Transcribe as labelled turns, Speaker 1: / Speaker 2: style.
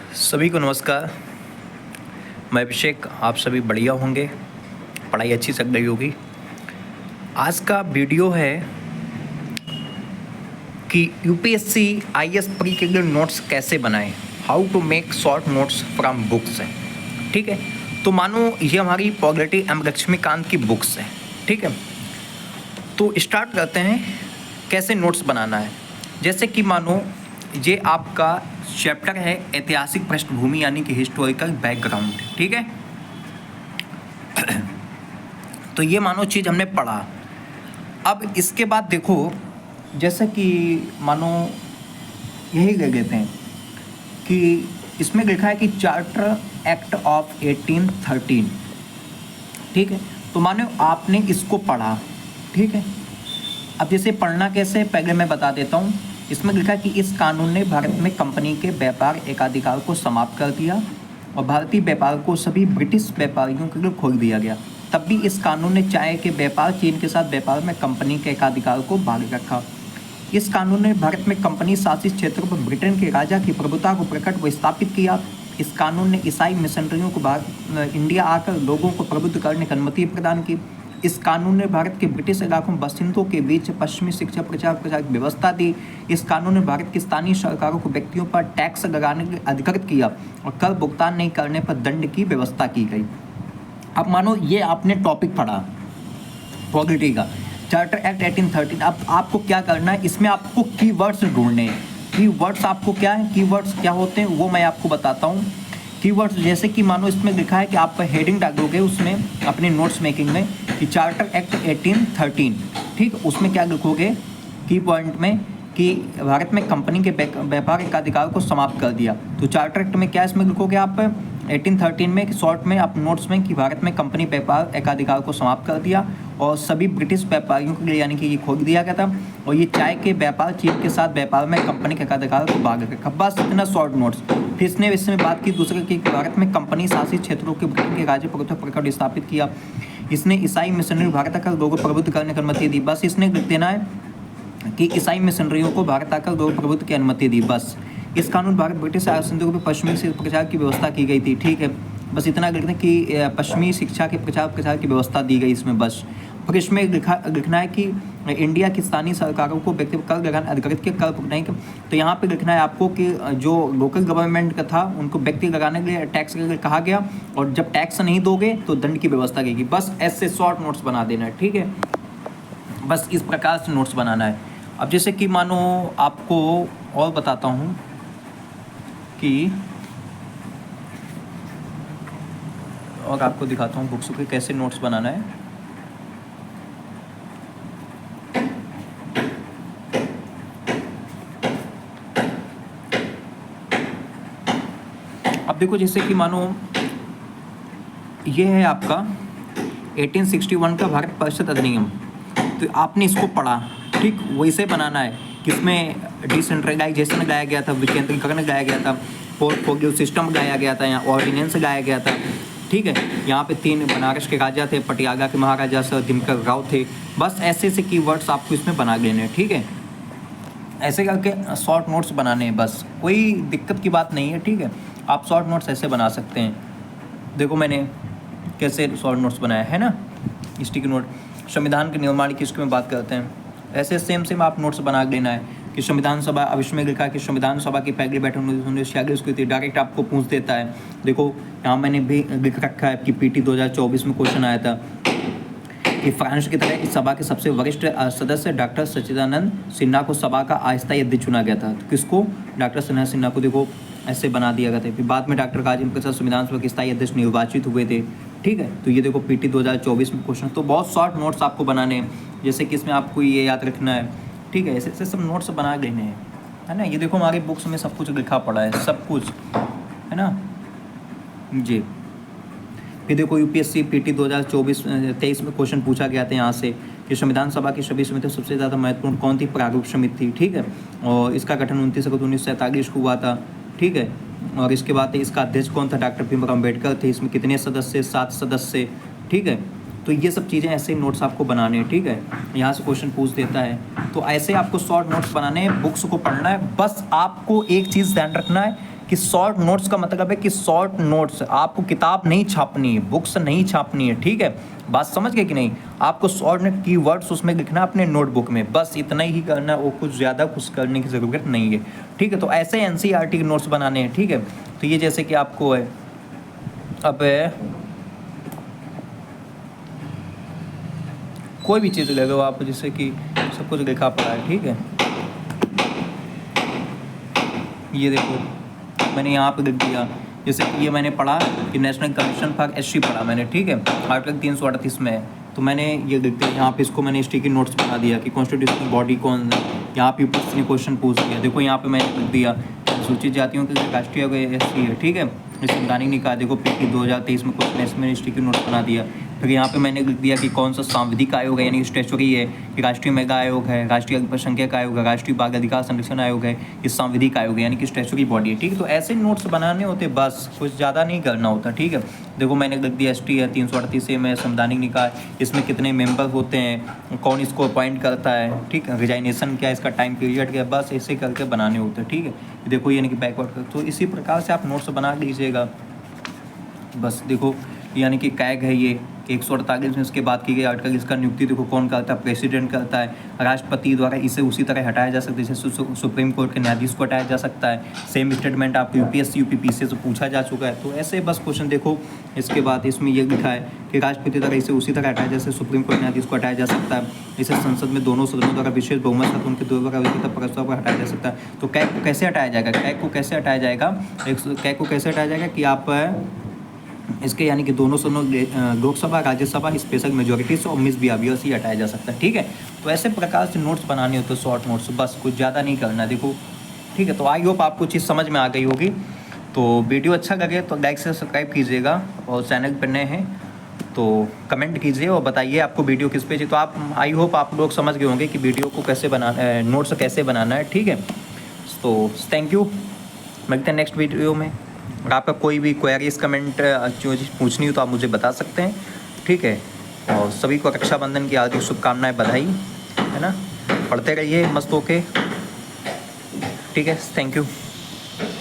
Speaker 1: सभी को नमस्कार। मैं अभिषेक, आप सभी बढ़िया होंगे, पढ़ाई अच्छी चल रही होगी। आज का वीडियो है कि यूपीएससी आईएएस प्री के लिए नोट्स कैसे बनाएं, how to make short notes from books है। ठीक है, तो मानो ये हमारी पॉलिटी एम लक्ष्मीकांत की बुक्स है। ठीक है, तो स्टार्ट करते हैं कैसे नोट्स बनाना है। जैसे कि मानो ये आपका चैप्टर है ऐतिहासिक पृष्ठभूमि यानी कि हिस्टोरिकल बैकग्राउंड। ठीक है, तो ये मानो चीज़ हमने पढ़ा। अब इसके बाद देखो, जैसे कि मानो यही ले लेते हैं कि इसमें लिखा है कि चार्टर एक्ट ऑफ 1813। ठीक है, तो मानो आपने इसको पढ़ा। ठीक है, अब जैसे पढ़ना कैसे पहले मैं बता देता हूँ। इसमें लिखा है कि इस कानून ने भारत में कंपनी के व्यापार एकाधिकार को समाप्त कर दिया और भारतीय व्यापार को सभी ब्रिटिश व्यापारियों के लिए खोल दिया गया। तब भी इस कानून ने चाय के व्यापार, चीन के साथ व्यापार में कंपनी के एकाधिकार को बाहर रखा। इस कानून ने भारत में कंपनी शासित क्षेत्रों पर ब्रिटेन के राजा की प्रभुता को प्रकट व स्थापित किया। इस कानून ने ईसाई मिशनरियों को इंडिया आकर लोगों को प्रबुद्ध करने की अनुमति प्रदान की। इस कानून ने भारत के ब्रिटिश इलाकों में बसिंदों के बीच पश्चिमी शिक्षा प्रचार प्रसार की व्यवस्था दी। इस कानून ने भारत की स्थानीय सरकारों को व्यक्तियों पर टैक्स लगाने के लिए अधिकृत किया और कर भुगतान नहीं करने पर दंड की व्यवस्था की गई। अब मानो ये आपने टॉपिक पढ़ा पॉलिटी का, चार्टर एक्ट 1813। अब आपको क्या करना है, इसमें आपको कीवर्ड्स ढूंढने हैं। कीवर्ड्स आपको क्या है, कीवर्ड्स क्या होते हैं वो मैं आपको बताता हूँ। कीवर्ड्स जैसे कि मानो इसमें लिखा है कि आप हेडिंग डालोगे उसमें अपने नोट्स मेकिंग में कि चार्टर एक्ट 1813। ठीक, उसमें क्या लिखोगे की पॉइंट में कि भारत में कंपनी के व्यापार एकाधिकार को समाप्त कर दिया। तो चार्टर एक्ट में क्या इसमें लिखोगे आप 1813 में शॉर्ट में आप नोट्स में कि भारत में कंपनी व्यापार एकाधिकार को समाप्त कर दिया और सभी ब्रिटिश व्यापारियों के लिए यानी कि ये खोल दिया गया था। और ये चाय के व्यापार, चीन के साथ व्यापार में कंपनी के एकाधिकार को बाहर रखा। बस इतना शॉर्ट नोट्स। फिर इसने इसमें बात की दूसरे की भारत में कंपनी शासित क्षेत्रों के ब्रिटेन के राज्य प्रकट स्थापित किया। इसने ईसाई मिशनरी भारत आकर लोगों को प्रबुद्ध करने की अनुमति दी। बस इसने लिख देना है कि ईसाई मिशनरियों को भारत आकर लोगों को प्रबुद्ध की अनुमति दी। बस इस कानून भारत ब्रिटिश शासनों पर पश्चिमी से प्रचार की व्यवस्था की गई थी। ठीक है, बस इतना लिखते हैं कि पश्चिमी शिक्षा के प्रचार की व्यवस्था दी गई इसमें बस। फिर इसमें लिखना है कि इंडिया की स्थानीय सरकारों को व्यक्ति कर लगाना अधिकृत के कर नहीं। तो यहाँ पे लिखना है आपको कि जो लोकल गवर्नमेंट का था उनको व्यक्ति लगाने के लिए टैक्स के लिए कहा गया और जब टैक्स नहीं दोगे तो दंड की व्यवस्था की गई। बस ऐसे शॉर्ट नोट्स बना देना है। ठीक है, बस इस प्रकार से नोट्स बनाना है। अब जैसे कि मानो आपको और बताता हूँ कि और आपको दिखाता हूँ बुक्स के कैसे नोट्स बनाना है। अब देखो, जैसे कि मानो ये है आपका 1861 का भारत परिषद अधिनियम। तो आपने इसको पढ़ा। ठीक, वैसे बनाना है किसमें डिसेंट्रलाइजेशन लाया गया था, विकेंद्रीकरण लाया गया था, पोर्टफोलियो सिस्टम लाया गया था, यहाँ ऑर्डिनेंस लाया गया था। ठीक है, यहाँ पे 3 बनारस के राजा थे, पटियाला के महाराजा सर दिनकर राव थे। बस ऐसे ऐसे कीवर्ड्स आपको इसमें बना लेने हैं। ठीक है, ऐसे करके शॉर्ट नोट्स बनाने हैं, बस कोई दिक्कत की बात नहीं है। ठीक है, आप शॉर्ट नोट्स ऐसे बना सकते हैं। देखो मैंने कैसे शॉर्ट नोट्स बनाया है ना, स्टिकी नोट। संविधान के निर्माण की इसकी में बात करते हैं, ऐसे सेम आप नोट्स बना लेना है कि संविधान सभा। अब इसमें लिखा है कि संविधान सभा की पहली बैठक 1946 की थी। डायरेक्ट आपको पूछ देता है। देखो यहाँ मैंने भी लिख रखा है कि पीटी 2024 में क्वेश्चन आया था कि फ्रांस की तरह इस सभा के सबसे वरिष्ठ सदस्य डॉक्टर सच्चिदानंद सिन्हा को सभा का अस्थायी अध्यक्ष चुना गया था। तो किसको? डॉक्टर सिन्हा को देखो ऐसे बना दिया गया था। फिर बाद में डॉक्टर राजेंद्र प्रसाद संविधान सभा के स्थायी अध्यक्ष निर्वाचित हुए थे। ठीक है, तो ये देखो पीटी 2024 में क्वेश्चन। तो बहुत शॉर्ट नोट्स आपको बनाने हैं, जैसे कि इसमें आपको ये याद रखना है। ठीक है, ऐसे सब नोट्स बना लेने हैं, है ना। ये देखो हमारी बुक्स में सब कुछ लिखा पड़ा है, सब कुछ, है ना जी। फिर देखो यूपीएससी पीटी 2023 में क्वेश्चन पूछा गया था यहाँ से कि संविधान सभा की सभी समितियों सबसे ज़्यादा महत्वपूर्ण कौन थी? प्रारूप समिति थी। ठीक है, और इसका गठन 29 अगस्त 1947 को हुआ था। ठीक है, और इसके बाद इसका अध्यक्ष कौन था? डॉक्टर भीमराव अम्बेडकर थे। इसमें कितने सदस्य? 7 सदस्य। ठीक है, तो ये सब चीज़ें ऐसे नोट्स आपको बनाने हैं। ठीक है, यहाँ से क्वेश्चन पूछ देता है। तो ऐसे आपको शॉर्ट नोट्स बनाने हैं, बुक्स को पढ़ना है। बस आपको एक चीज़ ध्यान रखना है कि शॉर्ट नोट्स का मतलब है कि शॉर्ट नोट्स, आपको किताब नहीं छापनी है, बुक्स नहीं छापनी है, ठीक है, बात समझ गए कि नहीं। आपको शॉर्ट नोट कीवर्ड्स उसमें लिखना अपने नोटबुक में, बस इतना ही करना, वो कुछ ज़्यादा कुछ करने की ज़रूरत नहीं है, ठीक है। तो ऐसे एनसीईआरटी के नोट्स बनाने हैं, ठीक है। तो ये जैसे कि आपको है, अब कोई भी चीज़ ले लो आप, जैसे कि सब कुछ लिखा पड़ा है, ठीक है। ये देखो मैंने यहाँ पे लिख दिया, जैसे कि ये मैंने पढ़ा कि नेशनल कमीशन फॉर एससी पढ़ा मैंने, ठीक है, आर्टिकल 338 में है। तो मैंने ये लिख दिया यहाँ पे, इसको मैंने स्टिकी नोट्स बना दिया कि कॉन्स्टिट्यूशनल बॉडी कौन है। यहाँ पे ने क्वेश्चन पूछ दिया, देखो यहाँ पे मैंने लिख दिया सूचित जातियों के राष्ट्रीय एससी है, ठीक है। इस संवैधानिक निकाय देखो पीटी 2023 में क्वेश्चन, इसमें स्टिकी नोट्स बना दिया। फिर यहाँ पे मैंने लिख दिया कि कौन सा सांविधिक आयोग है, यानी स्टैट्यूटरी है, कि राष्ट्रीय महिला आयोग है, राष्ट्रीय अल्पसंख्यक आयोग है, राष्ट्रीय बाल अधिकार संरक्षण आयोग है, ये सांविधिक आयोग है, यानी कि स्टैट्यूटरी बॉडी है, ठीक है। तो ऐसे नोट्स बनाने होते, बस कुछ ज़्यादा नहीं करना होता, ठीक है। देखो मैंने लिख दिया एसटी है 338 में संवैधानिक निकाय, इसमें कितने मेंबर होते हैं, कौन इसको अपॉइंट करता है, ठीक है, रिजाइनेशन क्या है, इसका टाइम पीरियड क्या है, बस ऐसे करके बनाने होते हैं, ठीक है। देखो यानी कि बैकवर्ड, तो इसी प्रकार से आप नोट्स बना लीजिएगा। बस देखो यानी कि कैग है ये 148 में इसके बात की गई आर्टिकल, इसका नियुक्ति देखो कौन करता है, प्रेसिडेंट करता है, राष्ट्रपति द्वारा इसे उसी तरह हटाया जा सकता है जैसे सुप्रीम कोर्ट के न्यायाधीश को हटाया जा सकता है। सेम स्टेटमेंट आपको यूपीएससी यूपीपीसी से पूछा जा चुका है। तो ऐसे बस क्वेश्चन देखो, इसके बाद इसमें यह लिखा है कि राष्ट्रपति द्वारा इसे उसी तरह हटाया जैसे सुप्रीम कोर्ट न्यायाधीश को हटाया जा सकता है। इसे संसद में दोनों सदनों द्वारा विशेष बहुमत साथ उनके द्वारा प्रस्ताव पर हटाया जा सकता है। तो कैग को कैसे हटाया जाएगा, कैग को कैसे हटाया जाएगा, कैग को कैसे हटाया जाएगा कि आप इसके यानी कि दोनों सदनों लोकसभा राज्यसभा स्पेशल मेजोरिटी से और मिस बिहेवियर से हटाया जा सकता है, ठीक है। तो ऐसे प्रकार से नोट्स बनाने होते हैं, शॉर्ट नोट्स, बस कुछ ज़्यादा नहीं करना, देखो, ठीक है। तो आई होप आपको चीज़ समझ में आ गई होगी। तो वीडियो अच्छा लगे तो लाइक से सब्सक्राइब कीजिएगा, और चैनल पर नए हैं तो कमेंट कीजिए और बताइए आपको वीडियो किस पे चाहिए। तो आप आई होप आप लोग समझ गए होंगे कि वीडियो को कैसे बनाना, नोट्स कैसे बनाना है, ठीक है। तो थैंक यू, मिलते हैं नेक्स्ट वीडियो में। और आपका कोई भी क्वेरीज कमेंट जो पूछनी हो तो आप मुझे बता सकते हैं, ठीक है। और सभी को रक्षाबंधन की हार्दिक शुभकामनाएं, बधाई, है ना। पढ़ते रहिए मस्त होके, ठीक है। Thank you.